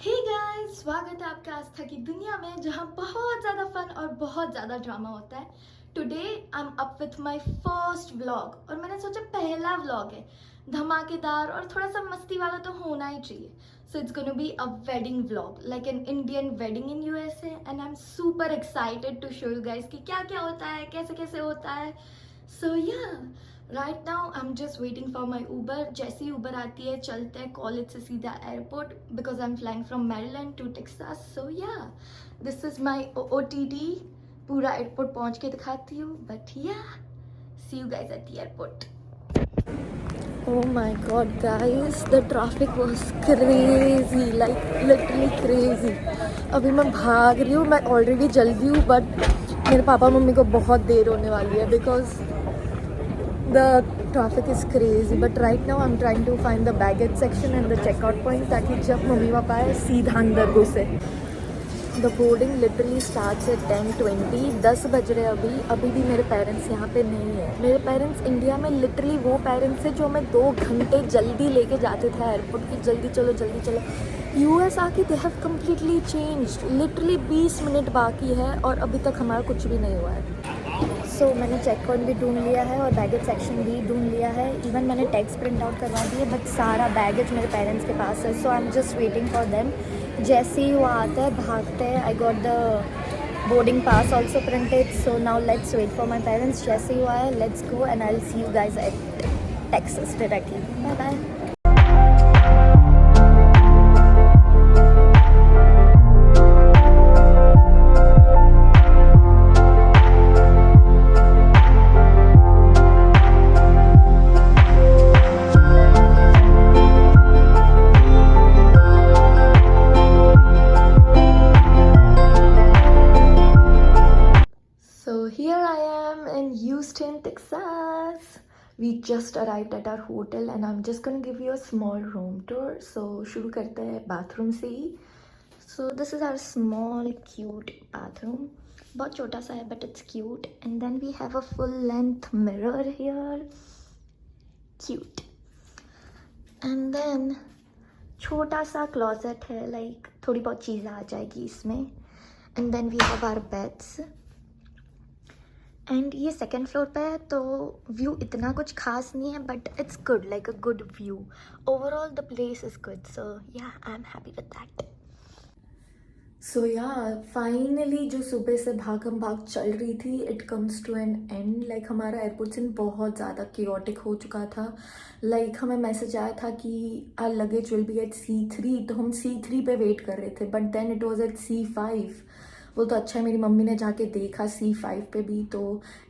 Hey guys, स्वागत है आपका आस्था की दुनिया में जहां बहुत ज़्यादा फन और बहुत ज़्यादा ड्रामा होता है। Today I am up with my first vlog और मैंने सोचा पहला व्लॉग है, धमाकेदार और थोड़ा सा मस्ती वाला तो होना ही चाहिए। So it's gonna be a wedding vlog like an Indian wedding in USA and I am super excited to show you guys कि क्या क्या होता है, कैसे कैसे होता है। सो या right now I am just waiting for my Uber. जैसे ही ऊबर आती है चलते हैं कॉलेज से सीधा airport because I am flying from Maryland to Texas. So yeah this is my OTD। पूरा एयरपोर्ट पहुंच के दिखाती हूँ but yeah see you guys at the airport. Oh my god guys, the traffic was crazy, like literally crazy. अभी मैं भाग रही हूँ, मैं ऑलरेडी जल्दी हूँ बट मेरे पापा मम्मी को बहुत देर होने वाली है because the traffic is crazy. But right now I'm trying to find the baggage section and the checkout point ताकि जब मम्मी पापा आए सीधा अंदर घुसे. The boarding literally starts at 10:20. 10 बज रहे अभी भी मेरे पेरेंट्स यहाँ पे नहीं है. मेरे पेरेंट्स इंडिया में लिटरली वो पेरेंट्स है जो हमें 2 घंटे जल्दी लेके जाते थे एयरपोर्ट की, जल्दी चलो. US आके they have completely changed. Literally 20 minute बाकी है और अभी तक हमारा कुछ भी नहीं हुआ है. सो मैंने चेक पॉइंट भी ढूंढ लिया है और बैगेज सेक्शन भी ढूंढ लिया है. इवन मैंने टैक्स प्रिंट आउट करवा दी है बट सारा बैगेज मेरे पेरेंट्स के पास है. So I am just waiting for them. जैसे ही वो आता है भागते हैं. I got the boarding pass also printed. So now let's wait for my parents. जैसे ही वो आया let's go and I will see you guys at Texas directly. Bye bye. So here I am in Houston, Texas. We just arrived at our hotel and I'm just gonna give you a small room tour. So शुरू करते हैं bathroom से ही. So this is our small cute bathroom. बहुत छोटा सा है but it's cute. And then we have a full length mirror here. Cute. And then छोटा सा closet है, like थोड़ी बहुत चीज़ें आ जाएगी इसमें. And then we have our beds. And ये सेकेंड फ्लोर पे है तो व्यू इतना कुछ खास नहीं है but it's good, like a good view. Overall the place is good. So yeah I am happy with that. So yeah finally जो सुबह से भागम भाग चल रही थी it comes to an end. Like हमारा एयरपोर्ट सिन बहुत ज़्यादा क्योटिक हो चुका था. लाइक हमें मैसेज आया था कि our luggage will be at C3. तो हम C3 पे वेट कर रहे थे but then it was at C5. वो तो अच्छा है मेरी मम्मी ने जाके देखा C5 पे भी. तो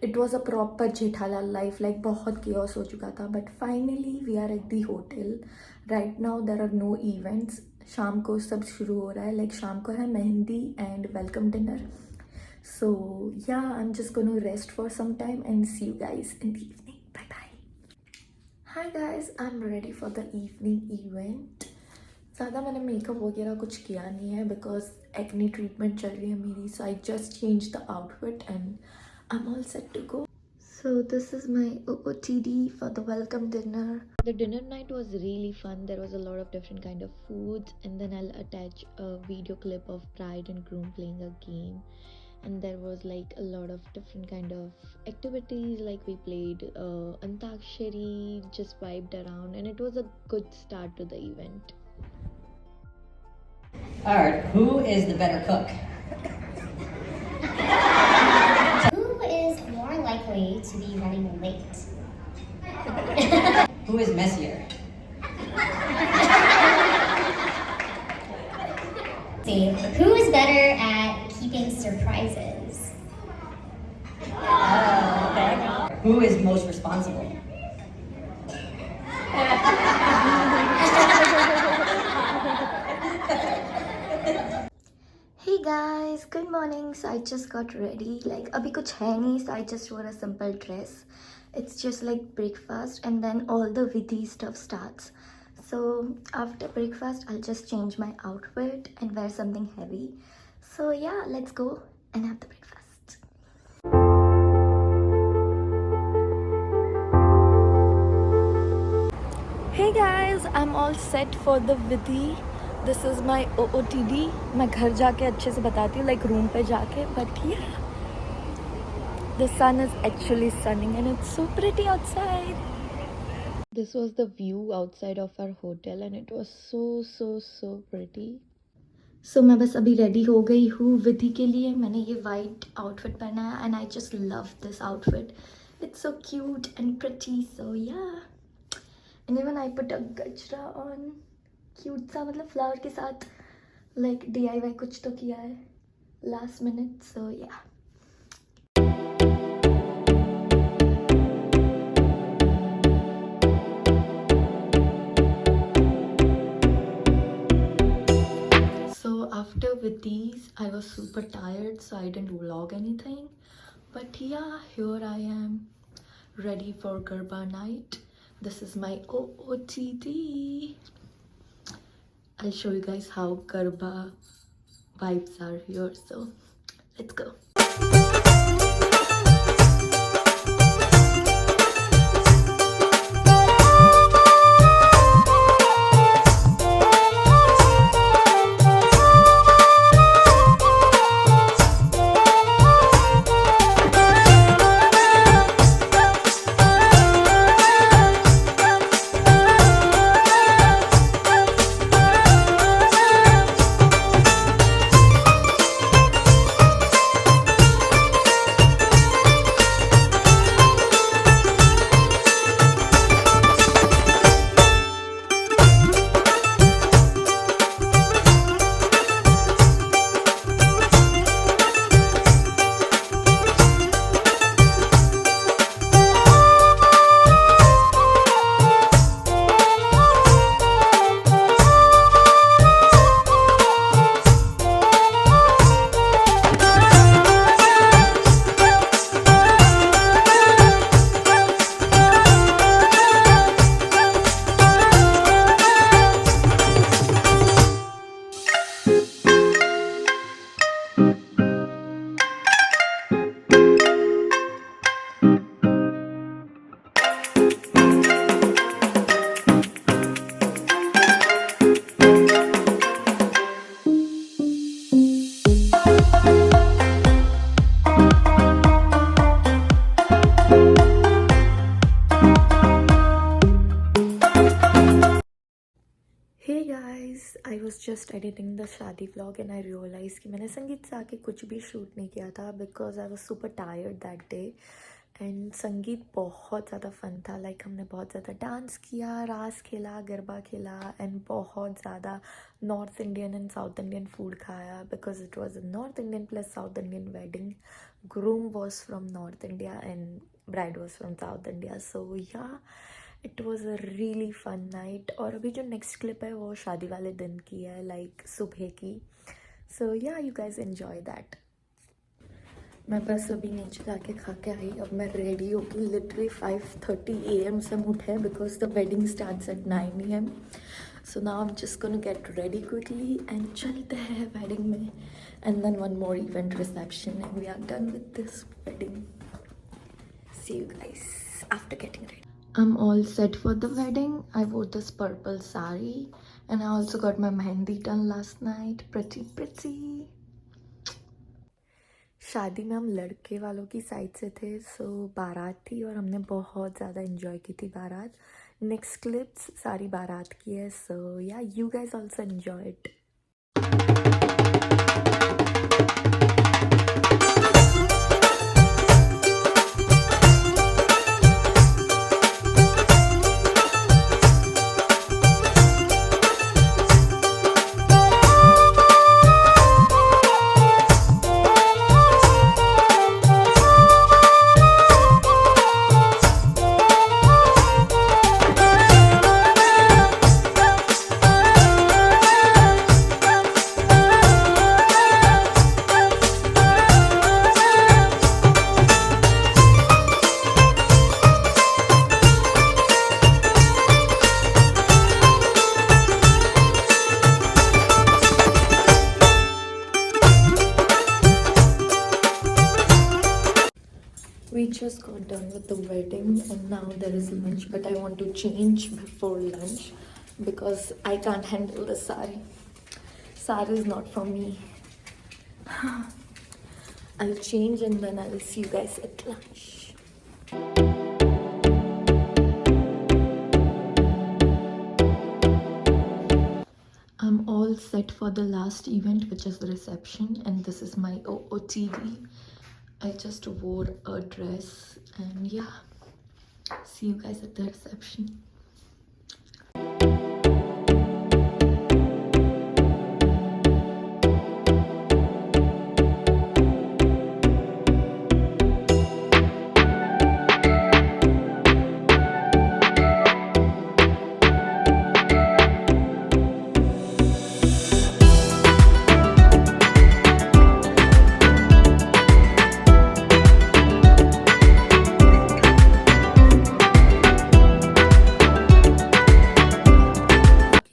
it was a proper Jethalal life. Like बहुत केओस हो चुका था but finally we are at the hotel. Right now there are no events. शाम को सब शुरू हो रहा है. लाइक शाम को है mehndi and welcome dinner. So yeah I am just gonna rest for some time and see you guys in the evening. Bye bye. Hi guys, I am ready for the evening event. ज़्यादा मैंने makeup वगैरह कुछ किया नहीं है because acne treatment चल रही है मेरी. So I just change the outfit and I am all set to go. So this is my OOTD for the welcome dinner. The dinner night was really fun. There was a lot of different kind of foods and then I'll attach a video clip of bride and groom playing a game. And there was like a lot of different kind of activities, like we played Antakshari, just vibed around and it was a good start to the event. Alright, who is the better cook? Who is more likely to be running late? Who is messier? See, who is better at keeping surprises? Okay. Who is most responsible? Hey guys, good morning. So I just got ready. Like अभी कुछ है नहीं, so I just wore a simple dress. It's just like breakfast and then all the vidhi stuff starts. So after breakfast I'll just change my outfit and wear something heavy. So yeah, let's go and have the breakfast. Hey guys, I'm all set for the vidhi. This is my OOTD. मैं घर जाके अच्छे से बताती हूँ, like room पे जाके. But yeah, the sun is actually sunning and it's so pretty outside. This was the view outside of our hotel and it was so pretty. So मैं बस अभी रेडी हो गई हूँ विधि के लिए. मैंने ये वाइट आउटफिट पहना है and I just love this outfit. It's so cute and pretty. So yeah. And even I put a gajra on. Cute सा, मतलब फ्लावर के साथ like DIY कुछ तो किया है last minute. So yeah. After with these, I was super tired, so I didn't vlog anything. But yeah, here I am, ready for Garba night. This is my OOTD. I'll show you guys how Garba vibes are here. So let's go. Hey guys, I was just editing the शादी vlog and I realized कि मैंने संगीत से आके कुछ भी shoot नहीं किया था because I was super tired that day. And संगीत बहुत ज़्यादा फन था. लाइक हमने बहुत ज़्यादा डांस किया, रास खेला, गरबा खेला एंड बहुत ज़्यादा north Indian and south Indian food खाया because it was a north Indian plus south Indian wedding. Groom was from north India and bride was from south India. So yeah it was a really fun night. और अभी जो next clip है वो शादी वाले दिन की है, लाइक सुबह की. सो या यू गाइज एन्जॉय दैट. मैं बस अभी नीचे जाके खा के आई. अब मैं रेडी होगी. लिटरली 5:30 AM से हम उठे because the wedding starts at 9 AM. So now I am just gonna get ready quickly and चलते हैं वेडिंग में. And then one more event reception and we are done with this wedding. See you guys after getting ready. I'm all set for the wedding. I wore this purple sari and I also got my mehendi done last night. Pretty. शादी में हम लड़के वालों की side से थे. सो बारात थी और हमने बहुत ज़्यादा इन्जॉय की थी बारात. नेक्स्ट क्लिप्स सारी बारात की है. सो या you guys also enjoy it. We just got done with the wedding and now there is lunch, but I want to change before lunch because I can't handle the sari. Sari is not for me. I'll change and then I'll see you guys at lunch. I'm all set for the last event, which is the reception, and this is my OOTD. I just wore a dress, and yeah, see you guys at the reception.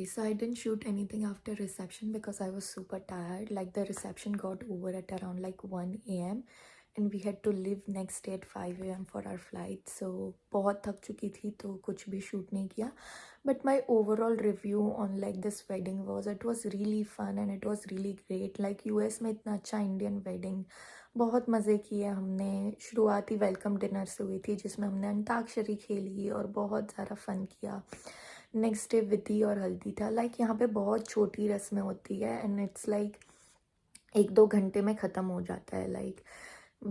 So I didn't shoot anything after reception because I was super tired. Like the reception got over at around like 1 a.m. and we had to leave next day at 5 a.m. for our flight. So बहुत थक चुकी थी तो कुछ भी shoot नहीं किया. But my overall review on like this wedding was it was really fun and it was really great. Like US में इतना अच्छा Indian wedding बहुत मज़े किए हमने. शुरुआती वेलकम डिनर से हुई थी जिसमें हमने अंताक्षरी खेली और बहुत सारा फन किया. नेक्स्ट डे विधि और हल्दी था. लाइक यहाँ पे बहुत छोटी रस्में होती है एंड इट्स लाइक 1-2 घंटे में ख़त्म हो जाता है. Like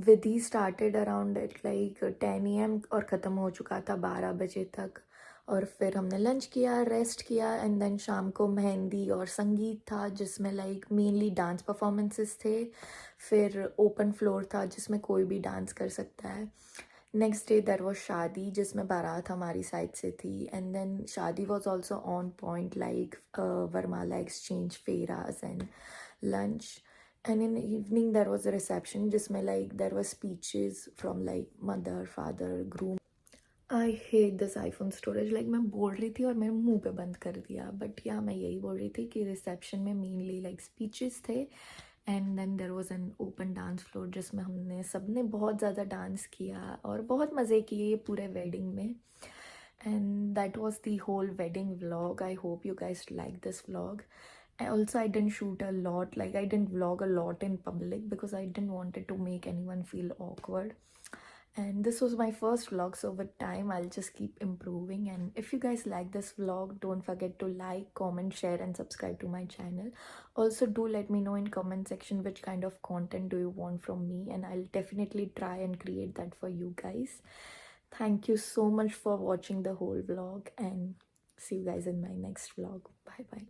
vidhi started around at like 10 AM और ख़त्म हो चुका था 12 बजे तक. और फिर हमने लंच किया, रेस्ट किया एंड देन शाम को मेहंदी और संगीत था जिसमें लाइक मेनली डांस परफॉर्मेंसेस थे. फिर ओपन फ्लोर था जिसमें कोई भी डांस कर सकता है. नेक्स्ट डे देर वॉज शादी जिसमें बारात हमारी साइड से थी एंड देन शादी was also on point like वरमाला एक्सचेंज फेराज and lunch. And in the evening there was a reception जिसमें like there were speeches from like mother, father, groom. I hate this iPhone storage. like मैं बोल रही थी और मेरे मुंह पे बंद कर दिया. बट या मैं यही बोल रही थी कि रिसेप्शन में मेनली like speeches थे and then there was an open dance floor जिसमें हमने सबने बहुत ज़्यादा डांस किया और बहुत मज़े किए पूरे वेडिंग में. And that was the whole wedding vlog. I hope you guys like this vlog. Also, I didn't shoot a lot, like I didn't vlog a lot in public because I didn't want it to make anyone feel awkward. And this was my first vlog, so with time I'll just keep improving. And if you guys like this vlog, don't forget to like, comment, share and subscribe to my channel. Also do let me know in comment section which kind of content do you want from me, and I'll definitely try and create that for you guys. Thank you so much for watching the whole vlog and see you guys in my next vlog. Bye bye.